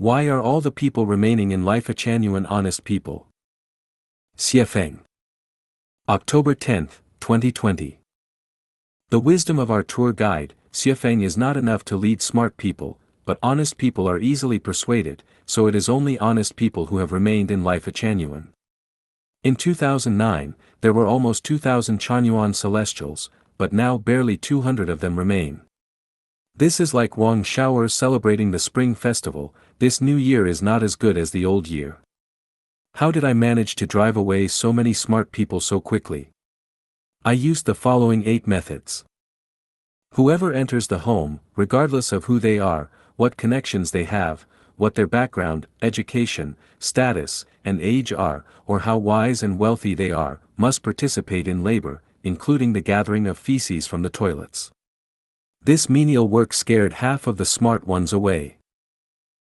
Why are all the people remaining in Lifechanyuan honest people? Xiefeng. October 10, 2020. The wisdom of our tour guide, Xiefeng, is not enough to lead smart people, but honest people are easily persuaded, so it is only honest people who have remained in Lifechanyuan. In 2009, there were almost 2,000 Chanyuan celestials, but now barely 200 of them remain. This is like Wang Shower celebrating the Spring Festival. This new year is not as good as the old year. How did I manage to drive away so many smart people so quickly? I used the following 8 methods. Whoever enters the home, regardless of who they are, what connections they have, what their background, education, status, and age are, or how wise and wealthy they are, must participate in labor, including the gathering of feces from the toilets. This menial work scared half of the smart ones away.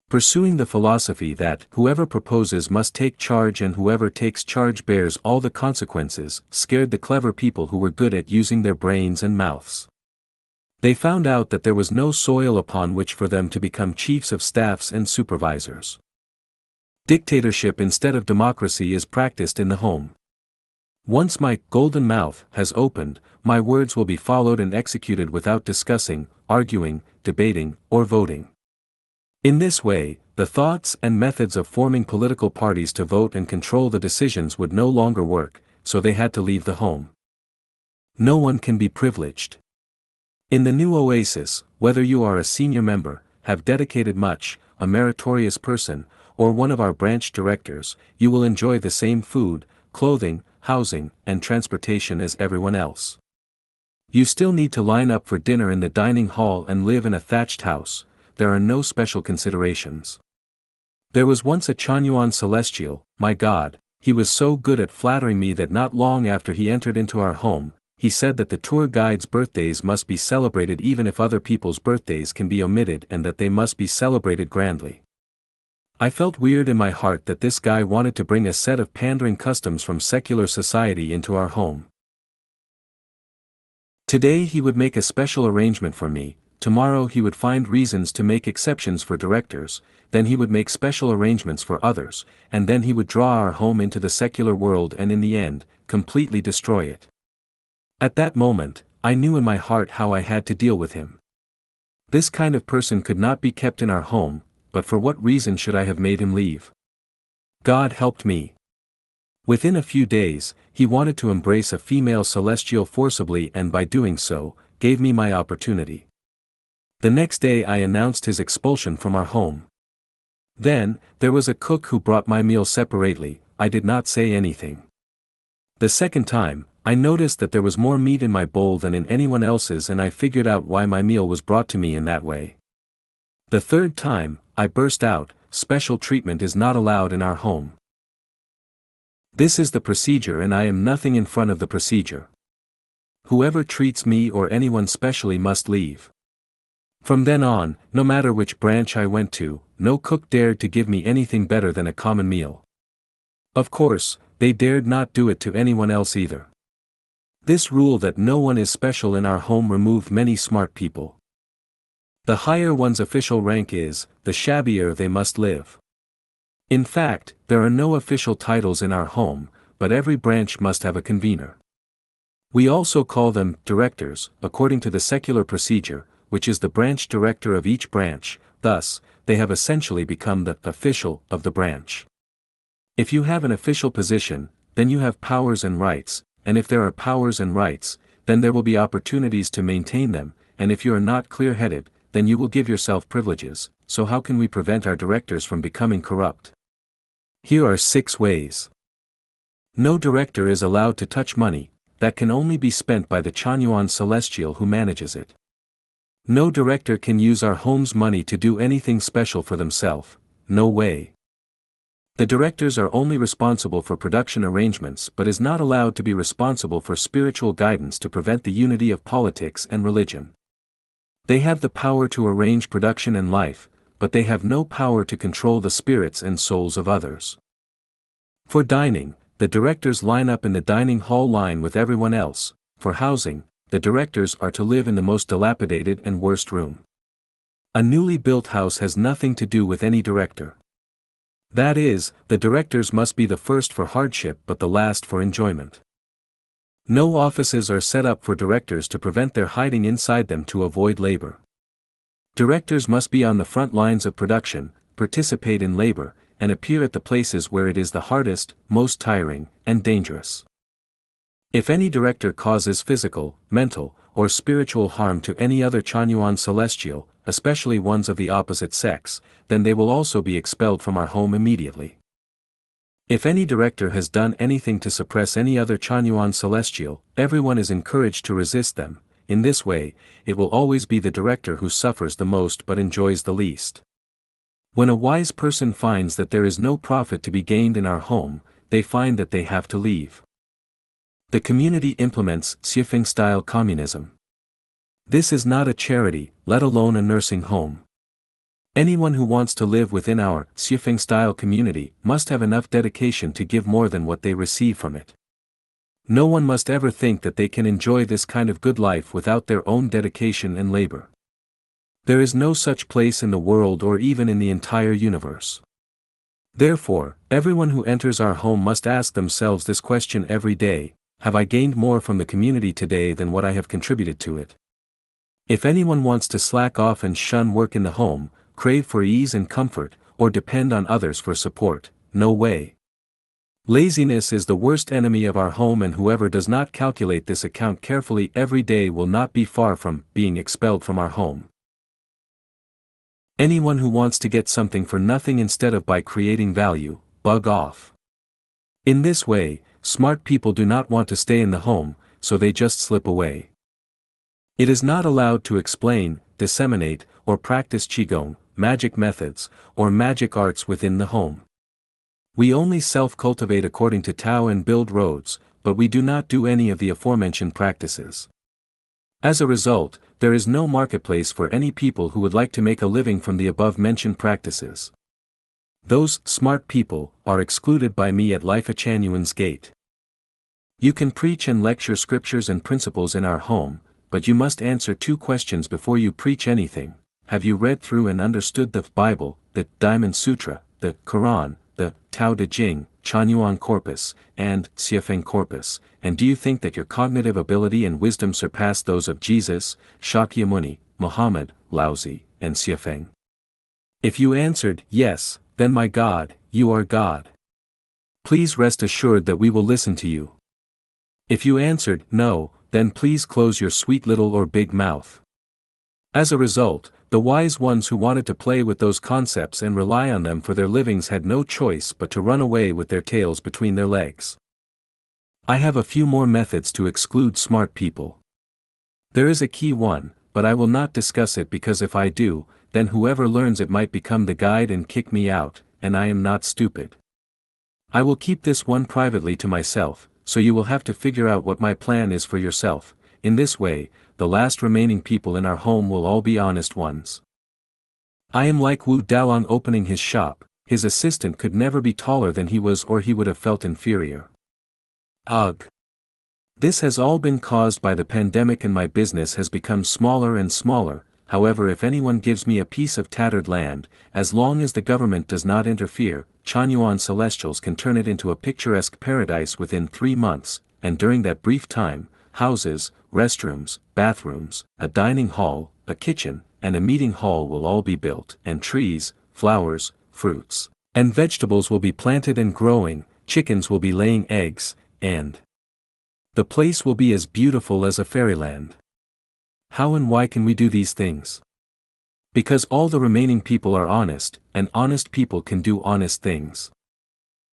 Pursuing the philosophy that whoever proposes must take charge and whoever takes charge bears all the consequences scared the clever people who were good at using their brains and mouths. They found out that there was no soil upon which for them to become chiefs of staffs and supervisors. Dictatorship instead of democracy is practiced in the home. Once my golden mouth has opened, my words will be followed and executed without discussing, arguing, debating, or voting. In this way, the thoughts and methods of forming political parties to vote and control the decisions would no longer work, so they had to leave the home. No one can be privileged. In the new oasis, whether you are a senior member, have dedicated much, a meritorious person, or one of our branch directors, you will enjoy the same food, clothing, housing, and transportation as everyone else. You still need to line up for dinner in the dining hall and live in a thatched house. There are no special considerations. There was once a Chanyuan celestial, my God, he was so good at flattering me that not long after he entered into our home, he said that the tour guide's birthdays must be celebrated even if other people's birthdays can be omitted and that they must be celebrated grandly. I felt weird in my heart that this guy wanted to bring a set of pandering customs from secular society into our home. Today he would make a special arrangement for me, tomorrow he would find reasons to make exceptions for directors, then he would make special arrangements for others, and then he would draw our home into the secular world and in the end, completely destroy it. At that moment, I knew in my heart how I had to deal with him. This kind of person could not be kept in our home, but for what reason should I have made him leave? God helped me. Within a few days, he wanted to embrace a female celestial forcibly and by doing so, gave me my opportunity. The next day I announced his expulsion from our home. Then, there was a cook who brought my meal separately. I did not say anything. The second time, I noticed that there was more meat in my bowl than in anyone else's and I figured out why my meal was brought to me in that way. The third time, I burst out, special treatment is not allowed in our home. This is the procedure and I am nothing in front of the procedure. Whoever treats me or anyone specially must leave. From then on, no matter which branch I went to, no cook dared to give me anything better than a common meal. Of course, they dared not do it to anyone else either. This rule that no one is special in our home removed many smart people. The higher one's official rank is, the shabbier they must live. In fact, there are no official titles in our home, but every branch must have a convener. We also call them directors, according to the secular procedure, which is the branch director of each branch. Thus, they have essentially become the official of the branch. If you have an official position, then you have powers and rights, and if there are powers and rights, then there will be opportunities to maintain them, and if you are not clear-headed, then you will give yourself privileges. So how can we prevent our directors from becoming corrupt? Here are 6 ways. No director is allowed to touch money, that can only be spent by the Chanyuan celestial who manages it. No director can use our home's money to do anything special for themselves, no way. The directors are only responsible for production arrangements but is not allowed to be responsible for spiritual guidance to prevent the unity of politics and religion. They have the power to arrange production and life, but they have no power to control the spirits and souls of others. For dining, the directors line up in the dining hall line with everyone else. For housing, the directors are to live in the most dilapidated and worst room. A newly built house has nothing to do with any director. That is, the directors must be the first for hardship but the last for enjoyment. No offices are set up for directors to prevent their hiding inside them to avoid labor. Directors must be on the front lines of production, participate in labor, and appear at the places where it is the hardest, most tiring, and dangerous. If any director causes physical, mental, or spiritual harm to any other Chanyuan celestial, especially ones of the opposite sex, then they will also be expelled from our home immediately. If any director has done anything to suppress any other Chanyuan celestial, everyone is encouraged to resist them. In this way, it will always be the director who suffers the most but enjoys the least. When a wise person finds that there is no profit to be gained in our home, they find that they have to leave. The community implements Xifeng-style communism. This is not a charity, let alone a nursing home. Anyone who wants to live within our Xifeng-style community must have enough dedication to give more than what they receive from it. No one must ever think that they can enjoy this kind of good life without their own dedication and labor. There is no such place in the world or even in the entire universe. Therefore, everyone who enters our home must ask themselves this question every day: have I gained more from the community today than what I have contributed to it? If anyone wants to slack off and shun work in the home, crave for ease and comfort, or depend on others for support, no way. Laziness is the worst enemy of our home, and whoever does not calculate this account carefully every day will not be far from being expelled from our home. Anyone who wants to get something for nothing instead of by creating value, bug off. In this way, smart people do not want to stay in the home, so they just slip away. It is not allowed to explain, disseminate, or practice qigong, magic methods, or magic arts within the home. We only self-cultivate according to Tao and build roads, but we do not do any of the aforementioned practices. As a result, there is no marketplace for any people who would like to make a living from the above-mentioned practices. Those smart people are excluded by me at Lifechanyuan's gate. You can preach and lecture scriptures and principles in our home, but you must answer 2 questions before you preach anything. Have you read through and understood the Bible, the Diamond Sutra, the Quran, the Tao Te Ching, Chanyuan Corpus, and Xifeng Corpus, and do you think that your cognitive ability and wisdom surpass those of Jesus, Shakyamuni, Muhammad, Laozi, and Xifeng? If you answered yes, then my God, you are God. Please rest assured that we will listen to you. If you answered no, then please close your sweet little or big mouth. As a result, the wise ones who wanted to play with those concepts and rely on them for their livings had no choice but to run away with their tails between their legs. I have a few more methods to exclude smart people. There is a key one, but I will not discuss it because if I do, then whoever learns it might become the guide and kick me out, and I am not stupid. I will keep this one privately to myself, so you will have to figure out what my plan is for yourself. In this way, the last remaining people in our home will all be honest ones. I am like Wu Daolong opening his shop. His assistant could never be taller than he was or he would have felt inferior. Ugh. This has all been caused by the pandemic and my business has become smaller and smaller. However, if anyone gives me a piece of tattered land, as long as the government does not interfere, Chanyuan Celestials can turn it into a picturesque paradise within 3 months, and during that brief time, houses, restrooms, bathrooms, a dining hall, a kitchen, and a meeting hall will all be built, and trees, flowers, fruits, and vegetables will be planted and growing, chickens will be laying eggs, and the place will be as beautiful as a fairyland. How and why can we do these things? Because all the remaining people are honest, and honest people can do honest things.